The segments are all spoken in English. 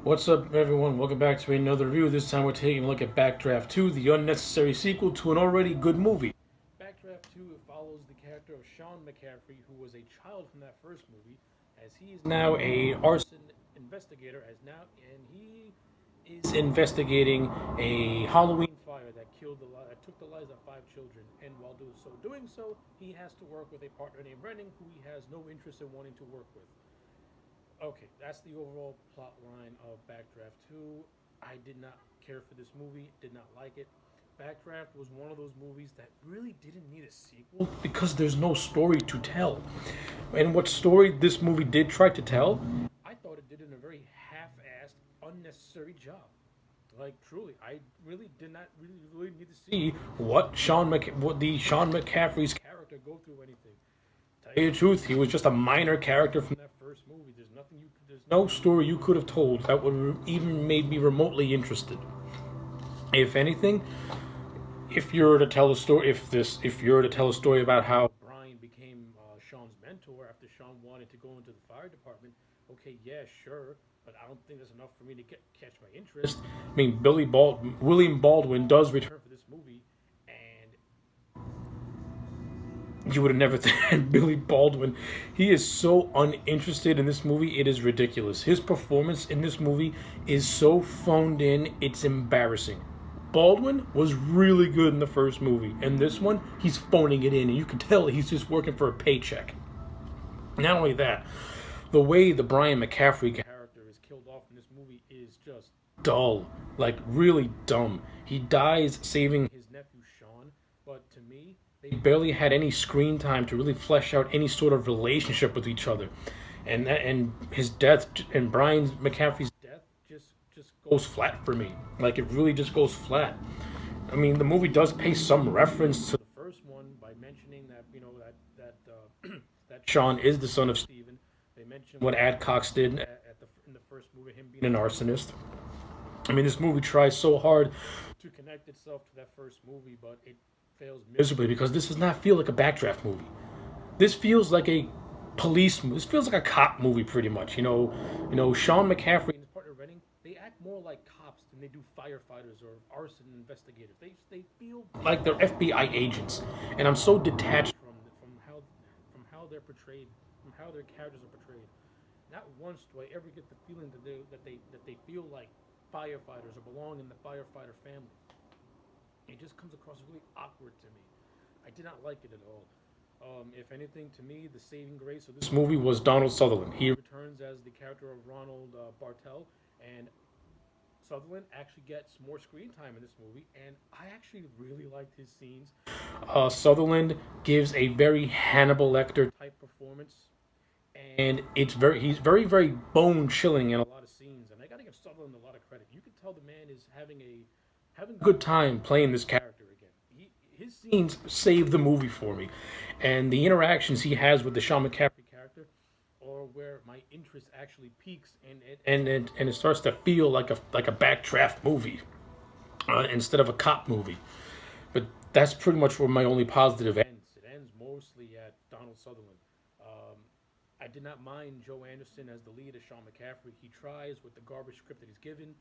What's up, everyone? Welcome back to another review. This time we're taking a look at Backdraft 2, the unnecessary sequel to an already good movie. Backdraft 2 follows the character of Sean McCaffrey, who was a child from that first movie, as he is now a arson investigator, and he is investigating a Halloween fire that took the lives of 5 children. And while doing so, he has to work with a partner named Brennan, who he has no interest in wanting to work with. Okay, that's the overall plot line of Backdraft 2. I did not care for this movie, did not like it. Backdraft was one of those movies that really didn't need a sequel because there's no story to tell. And what story this movie did try to tell, I thought it did in a very half-assed, unnecessary job. Like truly, I really did not really need to see what the Sean McCaffrey's character go through anything. Tell you the truth, he was just a minor character from that first movie. There's no story you could have told that would even made me remotely interested. If anything, if you're to tell a story, if you're to tell a story about how Brian became Sean's mentor after Sean wanted to go into the fire department, okay, yeah, sure, but I don't think that's enough for me to catch my interest. I mean, William Baldwin does return for this movie, and you would have never thought Billy Baldwin. He is so uninterested in this movie. It is ridiculous. His performance in this movie is so phoned in. It's embarrassing. Baldwin was really good in the first movie. And this one, he's phoning it in. And you can tell he's just working for a paycheck. Not only that, the way the Brian McCaffrey character is killed off in this movie is just dull. Like, really dumb. He dies saving his nephew Sean. But to me, they barely had any screen time to really flesh out any sort of relationship with each other, and his death and Brian McCaffrey's death just goes flat for me. Like, it really just goes flat. I mean, the movie does pay some reference to the first one by mentioning that that Sean is the son of Stephen. They mention what Adcox did in the first movie, him being an arsonist. I mean, this movie tries so hard to connect itself to that first movie, but it fails miserably because this does not feel like a Backdraft movie. This feels like a police movie. This feels like a cop movie, pretty much. Sean McCaffrey and his partner Renning, they act more like cops than they do firefighters or arson investigators. They feel like they're FBI agents, and I'm so detached from how they're portrayed, from how their characters are portrayed. Not once do I ever get the feeling that they feel like firefighters or belong in the firefighter family. It just comes across really awkward to me. I did not like it at all. If anything, to me, the saving grace of this movie was Donald Sutherland. He returns as the character of Ronald Bartel, and Sutherland actually gets more screen time in this movie, and I actually really liked his scenes. Sutherland gives a very Hannibal Lecter type performance, and he's very, very bone chilling in a lot of scenes, and I gotta give Sutherland a lot of credit. You can tell the man is having a good time playing this character again. His scenes save the movie for me, and the interactions he has with the Sean McCaffrey character are where my interest actually peaks, and it starts to feel like a Backdraft movie instead of a cop movie. But that's pretty much where my only positive ends. It ends mostly at Donald Sutherland. I did not mind Joe Anderson as the lead of Sean McCaffrey. He tries with the garbage script that he's given.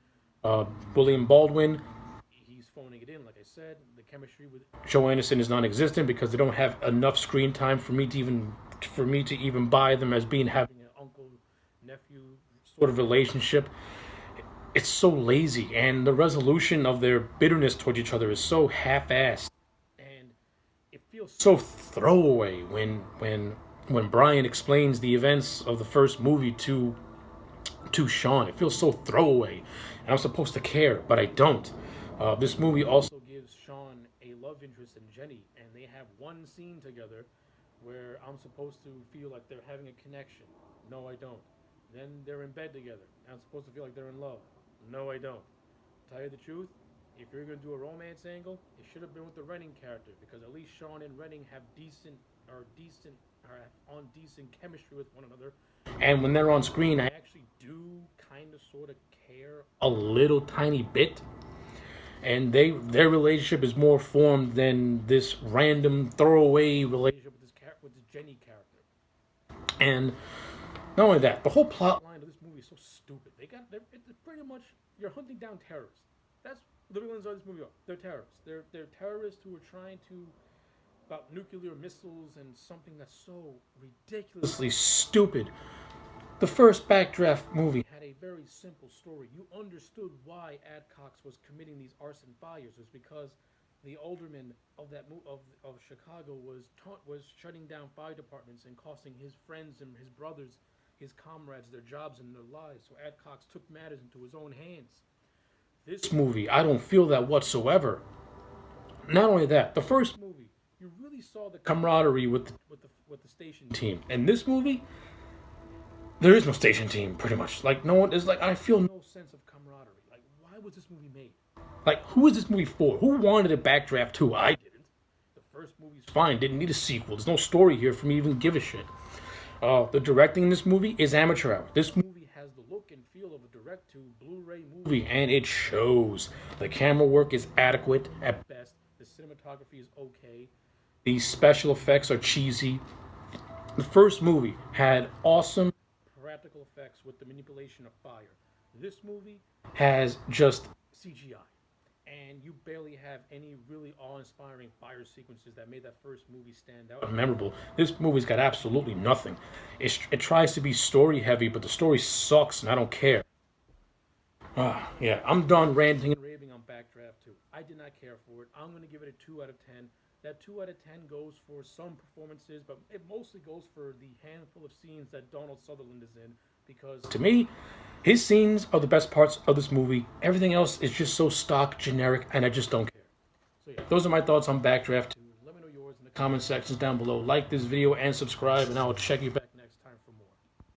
William Baldwin, he's phoning it in, like I said. The chemistry with Joe Anderson is non-existent because they don't have enough screen time for me to even buy them as having an uncle nephew sort of relationship. It's so lazy, and the resolution of their bitterness towards each other is so half-assed, and it feels so throwaway when Brian explains the events of the first movie to Sean. It feels so throwaway, and I'm supposed to care, but I don't. This movie also gives Sean a love interest in Jenny, and they have one scene together where I'm supposed to feel like they're having a connection. No, I don't. Then they're in bed together. I'm supposed to feel like they're in love. No, I don't. Tell you the truth, if you're going to do a romance angle, it should have been with the Renning character, because at least Sean and Renning have decent chemistry with one another. And when they're on screen, I actually do kind of sort of care a little tiny bit. And their relationship is more formed than this random throwaway relationship with this Jenny character. And not only that, the whole plot line of this movie so stupid. It's pretty much, you're hunting down terrorists. That's the villains of this movie are. They're terrorists. They're terrorists who are trying to, about nuclear missiles and something that's so ridiculously stupid. The first Backdraft movie had a very simple story. You understood why Adcox was committing these arson fires. It was because the alderman of of Chicago was shutting down fire departments and costing his friends and his brothers, his comrades, their jobs and their lives. So Adcox took matters into his own hands. This movie, I don't feel that whatsoever. Not only that, the first movie, you really saw the camaraderie with the station team. And this movie, there is no station team, pretty much. Like, no one is like, I feel no sense of camaraderie. Like, why was this movie made? Like, who is this movie for? Who wanted a Backdraft 2? I didn't. The first movie's fine, didn't need a sequel. There's no story here for me to even give a shit. The directing in this movie is amateur hour. This movie has the look and feel of a direct to Blu-ray movie, and it shows. The camera work is adequate at best. The cinematography is okay. The special effects are cheesy. The first movie had awesome practical effects with the manipulation of fire. This movie has just CGI. And you barely have any really awe-inspiring fire sequences that made that first movie stand out memorable. This movie's got absolutely nothing. It tries to be story-heavy, but the story sucks, and I don't care. Yeah, I'm done ranting and raving on Backdraft 2. I did not care for it. I'm going to give it a 2 out of 10. That 2 out of 10 goes for some performances, but it mostly goes for the handful of scenes that Donald Sutherland is in. Because, to me, his scenes are the best parts of this movie. Everything else is just so stock, generic, and I just don't care. So yeah, those are my thoughts on Backdraft 2. Let me know yours in the comment sections down below. Like this video and subscribe, and I will check you back.